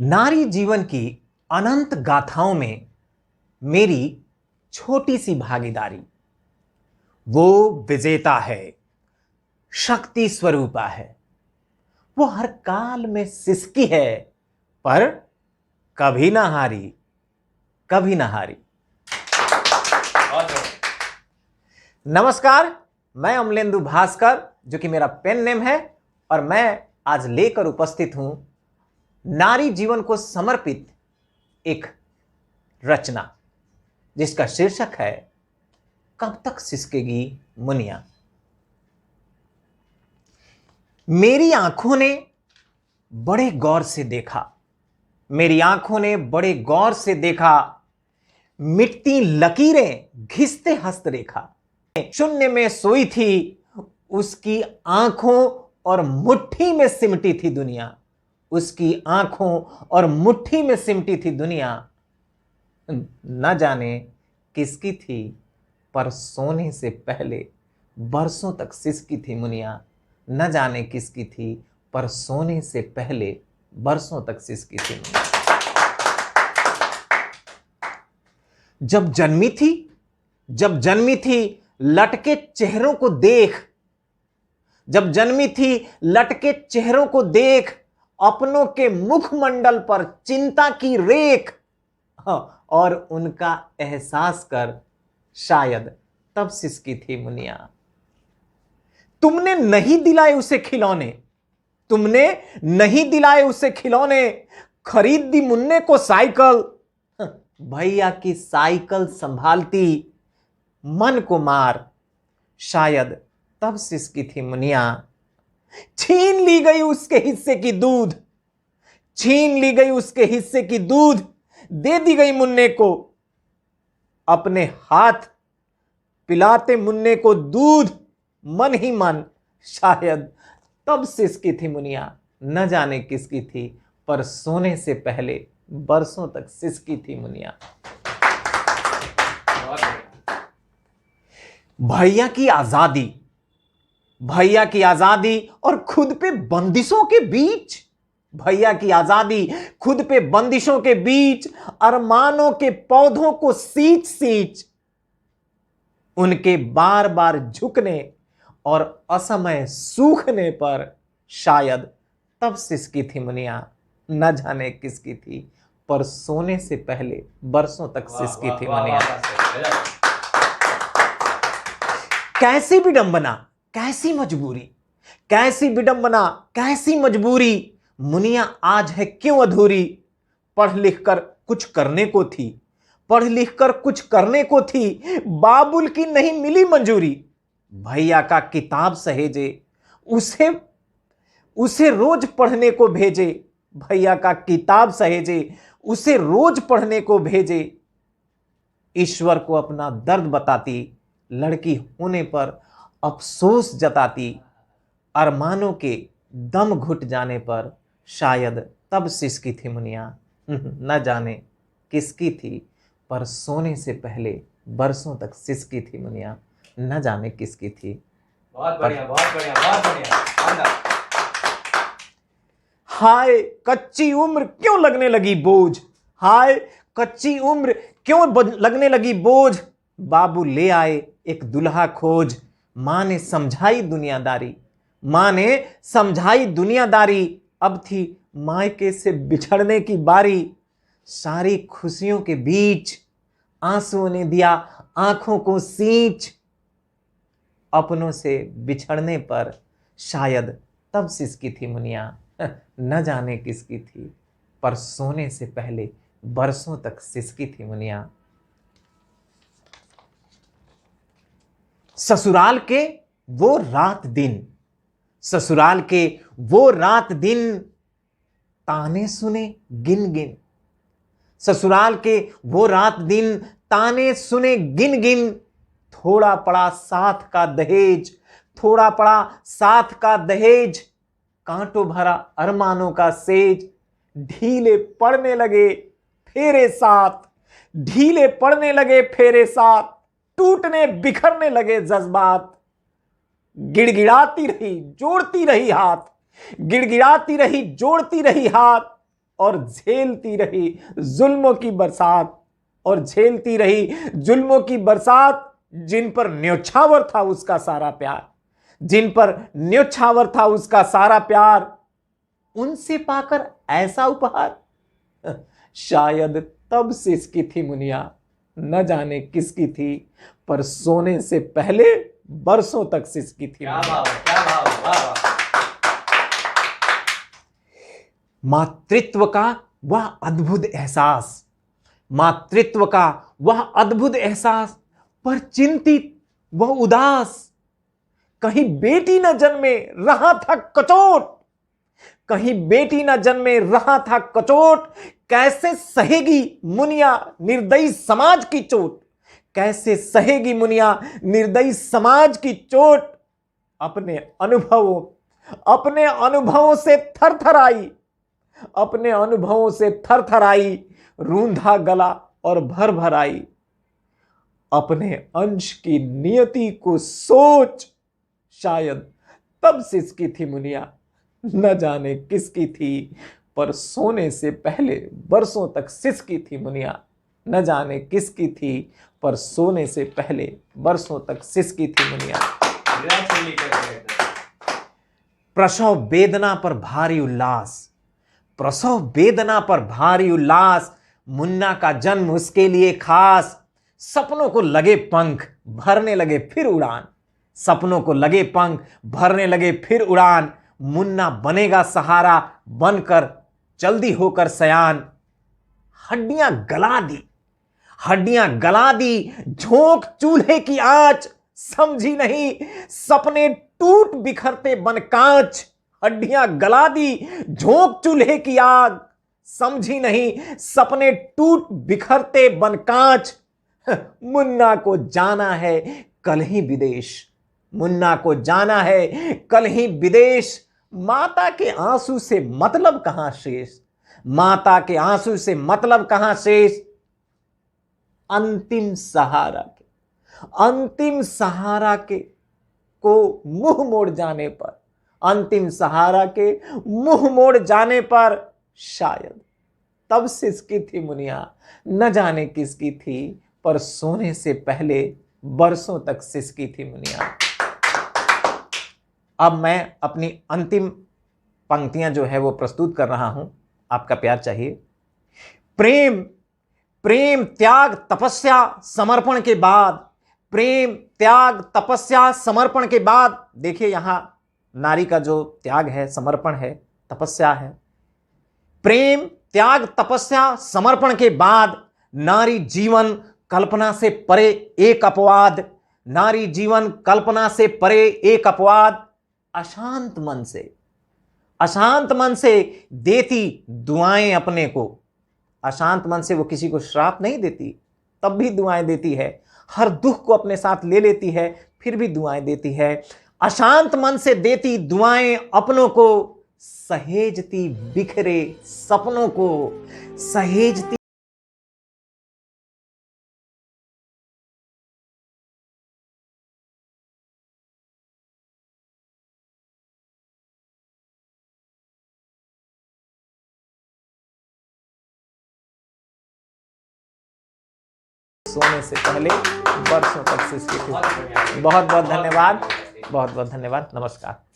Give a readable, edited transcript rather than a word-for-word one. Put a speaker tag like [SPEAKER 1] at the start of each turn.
[SPEAKER 1] नारी जीवन की अनंत गाथाओं में मेरी छोटी सी भागीदारी। वो विजेता है, शक्ति स्वरूपा है, वो हर काल में सिसकी है, पर कभी ना हारी, कभी ना हारी। नमस्कार, मैं अमलेंदु भास्कर, जो कि मेरा पेन नेम है, और मैं आज लेकर उपस्थित हूं नारी जीवन को समर्पित एक रचना, जिसका शीर्षक है कब तक सिसकेगी मुनिया। मेरी आंखों ने बड़े गौर से देखा, मेरी आंखों ने बड़े गौर से देखा, मिटती लकीरें घिसते हस्तरेखा। शून्य में सोई थी, उसकी आंखों और मुट्ठी में सिमटी थी दुनिया, उसकी आंखों और मुट्ठी में सिमटी थी दुनिया। न जाने किसकी थी, पर सोने से पहले बरसों तक सिसकी थी मुनिया। न जाने किसकी थी, पर सोने से पहले बरसों तक सिसकी थी मुनिया। जब जन्मी थी लटके चेहरों को देख, जब जन्मी थी लटके चेहरों को देख, अपनों के मुखमंडल पर चिंता की रेख, और उनका एहसास कर शायद तब सिसकी थी मुनिया। तुमने नहीं दिलाए उसे खिलौने, तुमने नहीं दिलाए उसे खिलौने, खरीद दी मुन्ने को साइकिल। भैया की साइकिल संभालती मन को मार, शायद तब सिसकी थी मुनिया। छीन ली गई उसके हिस्से की दूध, छीन ली गई उसके हिस्से की दूध, दे दी गई मुन्ने को। अपने हाथ पिलाते मुन्ने को दूध मन ही मन, शायद तब सिसकी थी मुनिया। न जाने किसकी थी, पर सोने से पहले बरसों तक सिसकी थी मुनिया। भैया की आजादी, भैया की आजादी और खुद पे बंदिशों के बीच, भैया की आजादी खुद पे बंदिशों के बीच, अरमानों के पौधों को सींच सींच, उनके बार बार झुकने और असमय सूखने पर शायद तब सिसकी थी मुनिया। न जाने किसकी थी, पर सोने से पहले बरसों तक सिसकी थी मुनिया। कैसी विडंबना, कैसी मजबूरी, कैसी विडंबना, कैसी मजबूरी, मुनिया आज है क्यों अधूरी। पढ़ लिख कर कुछ करने को थी, पढ़ लिख कर कुछ करने को थी, बाबुल की नहीं मिली मंजूरी। भैया का किताब सहेजे, उसे रोज पढ़ने को भेजे, भैया का किताब सहेजे, उसे रोज पढ़ने को भेजे। ईश्वर को अपना दर्द बताती, लड़की होने पर अफसोस जताती, अरमानों के दम घुट जाने पर शायद तब सिसकी थी मुनिया। न जाने किसकी थी, पर सोने से पहले बरसों तक सिसकी थी मुनिया। न जाने किसकी थी।
[SPEAKER 2] बहुत बढ़िया, बहुत बढ़िया, बहुत बढ़िया।
[SPEAKER 1] हाय कच्ची उम्र क्यों लगने लगी बोझ, हाय कच्ची उम्र क्यों लगने लगी बोझ। बाबू ले आए एक दुल्हा खोज, मां ने समझाई दुनियादारी, मां ने समझाई दुनियादारी। अब थी मायके से बिछड़ने की बारी, सारी खुशियों के बीच आंसुओं ने दिया आंखों को सींच। अपनों से बिछड़ने पर शायद तब सिसकी थी मुनिया। न जाने किसकी थी, पर सोने से पहले बरसों तक सिसकी थी मुनिया। ससुराल के वो रात दिन, ससुराल के वो रात दिन, ताने सुने गिन गिन। ससुराल के वो रात दिन, ताने सुने गिन गिन। थोड़ा पड़ा साथ का दहेज, थोड़ा पड़ा साथ का दहेज, कांटों भरा अरमानों का सेज। ढीले पड़ने लगे फेरे साथ, ढीले पड़ने लगे फेरे साथ, टूटने बिखरने लगे जज्बात। गिड़गिड़ाती रही जोड़ती रही हाथ, गिड़गिड़ाती रही जोड़ती रही हाथ। और झेलती रही जुल्मों की बरसात, और झेलती रही जुल्मों की बरसात, जिन पर न्योछावर था उसका सारा प्यार, जिन पर न्योछावर था उसका सारा प्यार, उनसे पाकर ऐसा उपहार। शायद तब से इसकी थी मुनिया, न जाने किसकी थी, पर सोने से पहले बरसों तक सिसकी थी।
[SPEAKER 2] क्या भाव है, क्या भाव है, वाह वाह।
[SPEAKER 1] मातृत्व का वह अद्भुत एहसास, मातृत्व का वह अद्भुत एहसास, पर चिंतित वह उदास, कहीं बेटी न जन्मे रहा था कचोट, कहीं बेटी न जन्मे रहा था कचोट, कैसे सहेगी मुनिया निर्दयी समाज की चोट, कैसे सहेगी मुनिया निर्दयी समाज की चोट। अपने अनुभवों से थरथराई, अपने अनुभवों से थरथराई, रूंधा गला और भर भर आई, अपने अंश की नियति को सोच, शायद तब सिसकी थी मुनिया, न जाने किसकी थी, पर सोने से पहले बरसों तक सिसकी थी मुनिया, न जाने किसकी थी, पर सोने से पहले बरसों तक सिसकी थी मुनिया। प्रसव वेदना पर भारी उल्लास, प्रसव वेदना पर भारी उल्लास, मुन्ना का जन्म उसके लिए खास, सपनों को लगे पंख भरने लगे फिर उड़ान, सपनों को लगे पंख भरने लगे फिर उड़ान, मुन्ना बनेगा सहारा बनकर जल्दी होकर सयान। हड्डियां गला दी, हड्डियां गला दी, झोंक चूल्हे की आंच, समझी नहीं सपने टूट बिखरते बन कांच, हड्डियां गला दी, झोंक चूल्हे की आग, समझी नहीं सपने टूट बिखरते बन कांच। मुन्ना को जाना है कल ही विदेश, मुन्ना को जाना है कल ही विदेश, माता के आंसू से मतलब कहां शेष, माता के आंसू से मतलब कहां शेष। अंतिम सहारा के, अंतिम सहारा के को मुंह मोड़ जाने पर, अंतिम सहारा के मुंह मोड़ जाने पर, शायद तब सिसकी थी मुनिया, न जाने किसकी थी, पर सोने से पहले बरसों तक सिसकी थी मुनिया। अब मैं अपनी अंतिम पंक्तियां जो है वो प्रस्तुत कर रहा हूं, आपका प्यार चाहिए। प्रेम, प्रेम त्याग तपस्या समर्पण के बाद, प्रेम त्याग तपस्या समर्पण के बाद, देखिए यहां नारी का जो त्याग है, समर्पण है, तपस्या है। प्रेम त्याग तपस्या समर्पण के बाद, नारी जीवन कल्पना से परे एक अपवाद, नारी जीवन कल्पना से परे एक अपवाद। अशांत मन से, अशांत मन से देती दुआएं अपने को, अशांत मन से वो किसी को श्राप नहीं देती, तब भी दुआएं देती है, हर दुख को अपने साथ ले लेती है, फिर भी दुआएं देती है। अशांत मन से देती दुआएं अपनों को, सहेजती बिखरे सपनों को, सहेजती सोने से पहले बरसों तक सिसकी थी। बहुत बहुत धन्यवाद, बहुत बहुत धन्यवाद, नमस्कार।